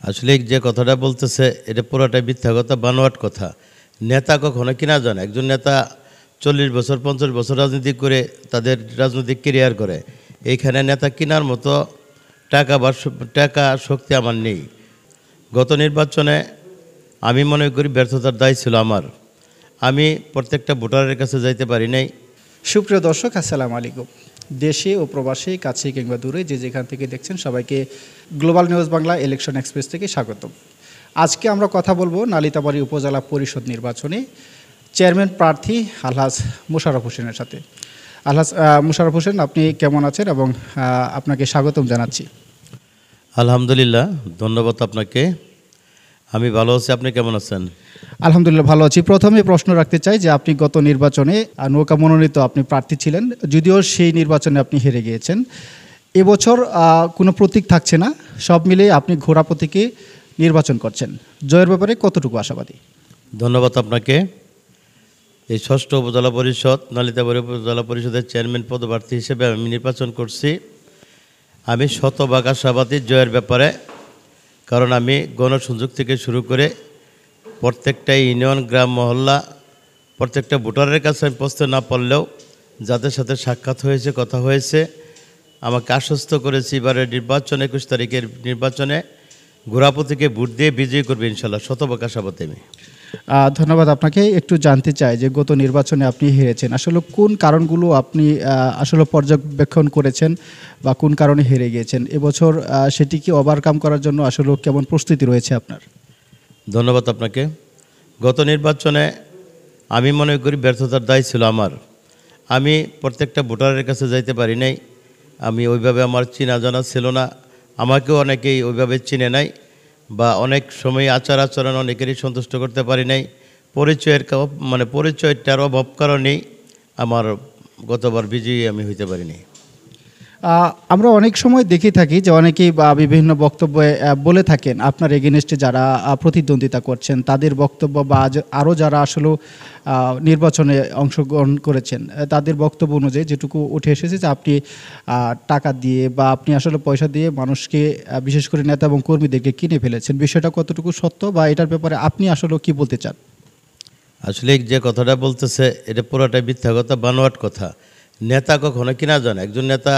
আসলে যে কথাটা বলতেছে এটা পুরোটাই মিথ্যা কথা, বানোয়াট কথা। নেতা কখনো কিনা যান। একজন নেতা 40 বছর 50 বছর রাজনীতি করে তাদের রাজনৈতিক কেরিয়ার করে। এইখানে নেতা কেনার মতো টাকা শক্তি আমার নেই। গত নির্বাচনে আমি মনে করি ব্যর্থতার দায় ছিল আমার। আমি প্রত্যেকটা ভোটারের কাছে যাইতে পারি নাই। সুপ্রিয় দর্শক, আসসালামু আলাইকুম। দেশে ও প্রবাসে, কাছে কিংবা দূরে যে যেখান থেকে দেখছেন সবাইকে global news Bangla election express থেকে স্বাগতম। আজকে আমরা কথা বলবো নালিতাবাড়ী উপজেলা পরিষদ নির্বাচনে চেয়ারম্যান প্রার্থী আলহাজ মোশাররফ হোসেনের সাথে। আলহাজ মোশাররফ হোসেন, আপনি কেমন আছেন এবং আপনাকে স্বাগতম জানাচ্ছি। আলহামদুলিল্লাহ, ধন্যবাদ আপনাকে। আমি ভালো আছি, আপনি কেমন আছেন? আলহামদুলিল্লাহ ভালো আছি। প্রথমে প্রশ্ন রাখতে চাই যে আপনি গত নির্বাচনে নৌকা মনোনীত আপনি প্রার্থী ছিলেন, যদিও সেই নির্বাচনে আপনি হেরে গিয়েছেন। এবছর কোনো প্রতীক থাকছে না, সব মিলে আপনি ঘোড়া প্রতীকে নির্বাচন করছেন। জয়ের ব্যাপারে কতটুকু আশাবাদী? ধন্যবাদ আপনাকে। এই 6ষ্ঠ উপজেলা পরিষদ নালিতাবাড়ী উপজেলা পরিষদের চেয়ারম্যান পদপ্রার্থী হিসেবে আমি নির্বাচন করছি। আমি শতভাগ আশাবাদী জয়ের ব্যাপারে, কারণ আমি গণসংযোগ থেকে শুরু করে প্রত্যেকটা ইউনিয়ন, গ্রাম, মহল্লা, প্রত্যেকটা ভোটারের কাছে আমি পৌঁছতে না পারলেও যাদের সাথে সাক্ষাৎ হয়েছে, কথা হয়েছে, আমাকে আশ্বস্ত করেছি এবারের নির্বাচন 21 তারিখের নির্বাচনে ঘোড়াপতিকে ভোট দিয়ে বিজয়ী করবে ইনশাল্লাহ। শতভাগ আশাবাদী আমি। ধন্যবাদ আপনাকে। একটু জানতে চাই যে গত নির্বাচনে আপনি হেরেছেন, আসলে কোন কারণগুলো আপনি আসলে পর্যবেক্ষণ করেছেন বা কোন কারণে হেরে গিয়েছেন? এবছর সেটিকে ওভারকাম করার জন্য আসলে কেমন প্রস্তুতি রয়েছে আপনার? ধন্যবাদ আপনাকে। গত নির্বাচনে আমি মনে করি ব্যর্থতার দায় ছিল আমার। আমি প্রত্যেকটা ভোটারের কাছে যাইতে পারি নাই। আমি ওইভাবে, আমার চিনা জানা ছিল না, আমাকেও অনেকেই ওইভাবে চিনে নাই, বা অনেক সময় আচার আচরণ অনেকেরই সন্তুষ্ট করতে পারি নাই। পরিচয়টার অভাব কারণেই আমার গতবার বিজয়ী আমি হইতে পারিনি। আমরা অনেক সময় দেখে থাকি যে অনেকেই বা বিভিন্ন বক্তব্যে বলে থাকেন আপনার এগেনস্টে যারা প্রতিদ্বন্দ্বিতা করছেন তাদের বক্তব্য, বা আরও যারা আসলে নির্বাচনে অংশগ্রহণ করেছেন তাদের বক্তব্য অনুযায়ী যেটুকু উঠে এসেছে যে আপনি টাকা দিয়ে বা আপনি আসলে পয়সা দিয়ে মানুষকে, বিশেষ করে নেতা এবং কর্মীদেরকে কিনে ফেলেছেন। বিষয়টা কতটুকু সত্য, বা এটার ব্যাপারে আপনি আসলে কি বলতে চান? আসলে যে কথাটা বলতেছে এটা পুরোটাই মিথ্যা কথা, বানোয়াট কথা। নেতা কখনো কিনা যান। একজন নেতা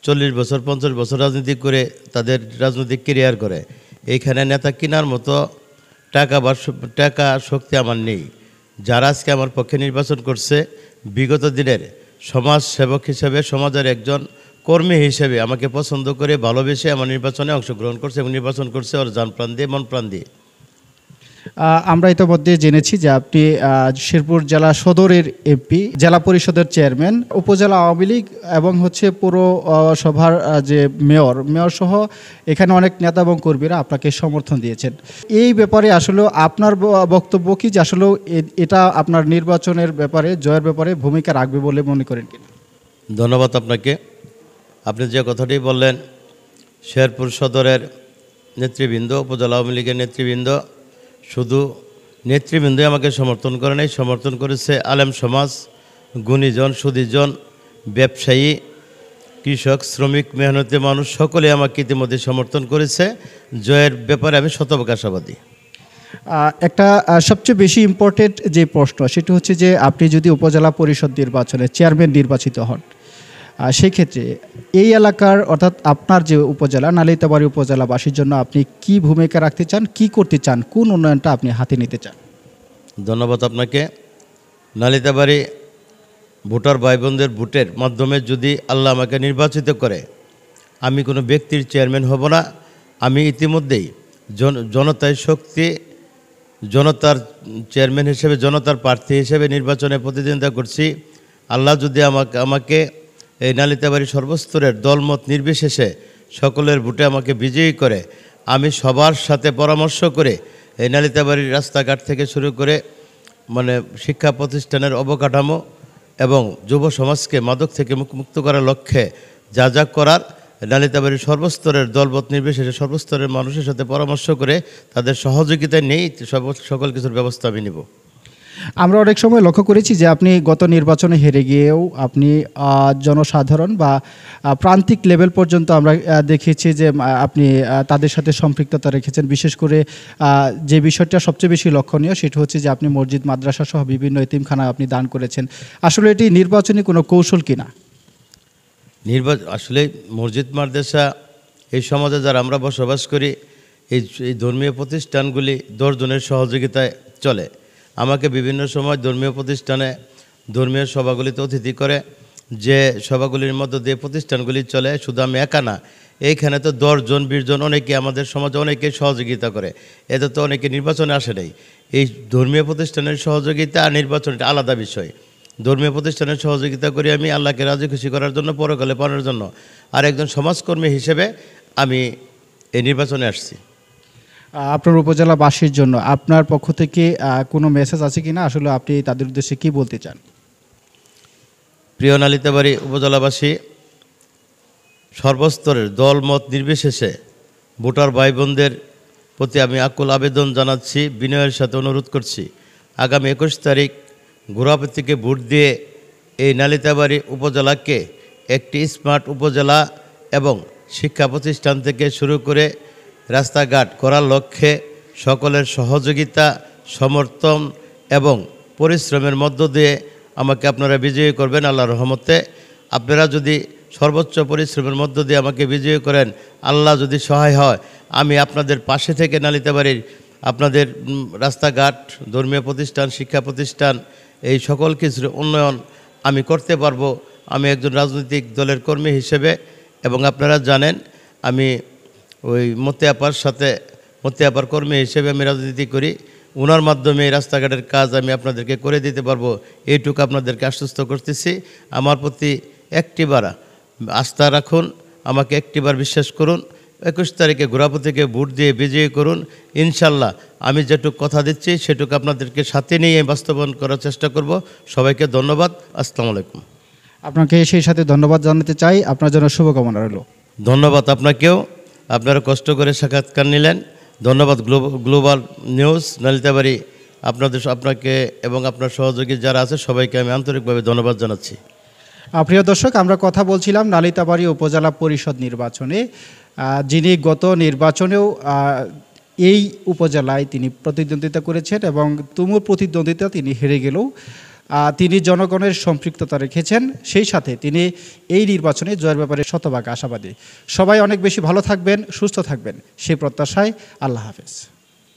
40 বছর 50 বছর রাজনীতি করে তাদের রাজনৈতিক কেরিয়ার করে। এইখানে নেতা কেনার মতো টাকা শক্তি আমার নেই। যারা আজকে আমার পক্ষে নির্বাচন করছে, বিগত দিনের সমাজ সেবক হিসেবে, সমাজের একজন কর্মী হিসেবে আমাকে পছন্দ করে ভালোবেসে আমার নির্বাচনে অংশগ্রহণ করছে এবং নির্বাচন করছে ওর জান প্রাণ দিয়ে, মন প্রাণ দিয়ে। আমরা ইতিমধ্যে জেনেছি যে আপনি শেরপুর জেলা সদরের এমপি, জেলা পরিষদের চেয়ারম্যান, উপজেলা আওয়ামী লীগ এবং পৌরসভার যে মেয়র সহ এখানে অনেক নেতা এবং কর্মীরা আপনাকে সমর্থন দিয়েছেন। এই ব্যাপারে আসলে আপনার বক্তব্য কি, যে আসলে এটা আপনার নির্বাচনের ব্যাপারে, জয়ের ব্যাপারে ভূমিকা রাখবে বলে মনে করেন কিনা? ধন্যবাদ আপনাকে। আপনি যে কথাটি বললেন, শেরপুর সদরের নেতৃবৃন্দ, উপজেলা আওয়ামী লীগের নেতৃবৃন্দ, শুধু নেতৃবৃন্দই আমাকে সমর্থন করে নাই, সমর্থন করেছে আলেম সমাজ, গুণীজন, সুধীজন, ব্যবসায়ী, কৃষক, শ্রমিক, মেহনতি মানুষ সকলে আমাকে ইতিমধ্যে সমর্থন করেছে। জয়ের ব্যাপারে আমি শতভাগ আশাবাদী। একটা সবচেয়ে বেশি ইম্পর্টেন্ট যে প্রশ্ন, সেটা হচ্ছে যে আপনি যদি উপজেলা পরিষদ নির্বাচনে চেয়ারম্যান নির্বাচিত হন, সেই ক্ষেত্রে এই এলাকার, অর্থাৎ আপনার যে উপজেলা নালিতাবাড়ী উপজেলাবাসীর জন্য আপনি কি ভূমিকা রাখতে চান, কি করতে চান, কোন উন্নয়নটা আপনি হাতে নিতে চান? ধন্যবাদ আপনাকে। নালিতাবাড়ী ভোটার ভাই বোনদের ভোটের মাধ্যমে যদি আল্লাহ আমাকে নির্বাচিত করে, আমি কোনো ব্যক্তির চেয়ারম্যান হব না। আমি ইতিমধ্যেই জনতার শক্তি, জনতার চেয়ারম্যান হিসেবে, জনতার প্রার্থী হিসেবে নির্বাচনে প্রতিদ্বন্দ্বিতা করছি। আল্লাহ যদি আমাকে এই নালিতাবাড়ী সর্বস্তরের দলমত নির্বিশেষে সকলের ভোটে আমাকে বিজয়ী করে, আমি সবার সাথে পরামর্শ করে এই নালিতাবাড়ির রাস্তাঘাট থেকে শুরু করে শিক্ষা প্রতিষ্ঠানের অবকাঠামো এবং যুব সমাজকে মাদক থেকে মুক্ত করার লক্ষ্যে যা যা করার, নালিতাবাড়ির সর্বস্তরের দলমত নির্বিশেষে সর্বস্তরের মানুষের সাথে পরামর্শ করে তাদের সহযোগিতা নিয়েই সকল কিছুর ব্যবস্থা আমি নিব। আমরা অনেক সময় লক্ষ্য করেছি যে আপনি গত নির্বাচনে হেরে গিয়েও আপনি জনসাধারণ বা প্রান্তিক লেভেল পর্যন্ত আমরা দেখেছি যে আপনি তাদের সাথে সম্পৃক্ততা রেখেছেন। বিশেষ করে যে বিষয়টা সবচেয়ে বেশি লক্ষণীয় সেটা হচ্ছে যে আপনি মসজিদ মাদ্রাসা সহ বিভিন্ন এতিমখানা আপনি দান করেছেন। আসলে এটি নির্বাচনী কোনো কৌশল কিনা? আসলে মসজিদ মাদ্রাসা এই সমাজে যারা আমরা বসবাস করি, এই ধর্মীয় প্রতিষ্ঠানগুলি 10 জনের সহযোগিতায় চলে। আমাকে বিভিন্ন সময় ধর্মীয় প্রতিষ্ঠানে ধর্মীয় সভাগুলিতে অতিথি করে, যে সভাগুলির মধ্য দিয়ে প্রতিষ্ঠানগুলি চলে। শুধু আমি একা না, এইখানে তো 10 জন 20 জন অনেকে আমাদের সমাজে অনেকে সহযোগিতা করে। এতে তো অনেকে নির্বাচনে আসে নাই। এই ধর্মীয় প্রতিষ্ঠানের সহযোগিতা আর নির্বাচন এটা আলাদা বিষয়। ধর্মীয় প্রতিষ্ঠানের সহযোগিতা করি আমি আল্লাহকে রাজি খুশি করার জন্য, পরকালে পাওয়ার জন্য। আর একজন সমাজকর্মী হিসেবে আমি এই নির্বাচনে আসছি। আপনার উপজেলাবাসীর জন্য আপনার পক্ষ থেকে কোনো মেসেজ আছে কিনা, আসলে আপনি তাদের উদ্দেশ্যে কি বলতে চান? প্রিয় নালিতাবাড়ী উপজেলাবাসী, সর্বস্তরের দল মত নির্বিশেষে ভোটার ভাই বোনদের প্রতি আমি আকুল আবেদন জানাচ্ছি, বিনয়ের সাথে অনুরোধ করছি, আগামী 21 তারিখ ঘোড়াপতিকে ভোট দিয়ে এই নালিতাবাড়ী উপজেলাকে একটি স্মার্ট উপজেলা এবং শিক্ষা প্রতিষ্ঠান থেকে শুরু করে রাস্তাঘাট করার লক্ষ্যে সকলের সহযোগিতা, সমর্থন এবং পরিশ্রমের মধ্য দিয়ে আমাকে আপনারা বিজয়ী করবেন আল্লাহর রহমতে। আপনারা যদি সর্বোচ্চ পরিশ্রমের মধ্য দিয়ে আমাকে বিজয়ী করেন, আল্লাহ যদি সহায় হয়, আমি আপনাদের পাশে থেকে নালিতাবাড়ির আপনাদের রাস্তাঘাট, ধর্মীয় প্রতিষ্ঠান, শিক্ষা প্রতিষ্ঠান, এই সকল কিছুর উন্নয়ন আমি করতে পারবো। আমি একজন রাজনৈতিক দলের কর্মী হিসেবে, এবং আপনারা জানেন আমি ওই মতিয়াপার কর্মী হিসেবে আমি রাজনীতি করি। ওনার মাধ্যমে এই রাস্তাঘাটের কাজ আমি আপনাদেরকে করে দিতে পারবো, এইটুকু আপনাদেরকে আশ্বস্ত করতেছি। আমার প্রতি একটিবার আস্থা রাখুন, আমাকে একটিবার বিশ্বাস করুন। 21 তারিখে ঘোড়াপতিকে ভোট দিয়ে বিজয়ী করুন। ইনশাল্লাহ আমি যেটুকু কথা দিচ্ছি সেটুকু আপনাদেরকে সাথে নিয়ে বাস্তবায়ন করার চেষ্টা করব। সবাইকে ধন্যবাদ। আসসালামু আলাইকুম। আপনাকে সেই সাথে ধন্যবাদ জানাতে চাই, আপনার জন্য শুভকামনা রইল। ধন্যবাদ আপনাকেও, আপনারা কষ্ট করে সাক্ষাৎকার নিলেন। ধন্যবাদ গ্লোবাল নিউজ নালিতাবাড়ী, আপনাকে এবং আপনার সহযোগী যারা আছে সবাইকে আমি আন্তরিকভাবে ধন্যবাদ জানাচ্ছি। প্রিয় দর্শক, আমরা কথা বলছিলাম নালিতাবাড়ী উপজেলা পরিষদ নির্বাচনে, যিনি গত নির্বাচনেও এই উপজেলায় তিনি প্রতিদ্বন্দ্বিতা করেছেন এবং তুমুল প্রতিদ্বন্দ্বিতা তিনি হেরে গেলেও তিনি জনগণের সম্পৃক্ততা রেখেছেন। সেই সাথে তিনি এই নির্বাচনে জয়ের ব্যাপারে শতভাগ আশাবাদী। সবাই অনেক বেশি ভালো থাকবেন, সুস্থ থাকবেন, সেই প্রত্যাশায় আল্লাহ হাফেজ।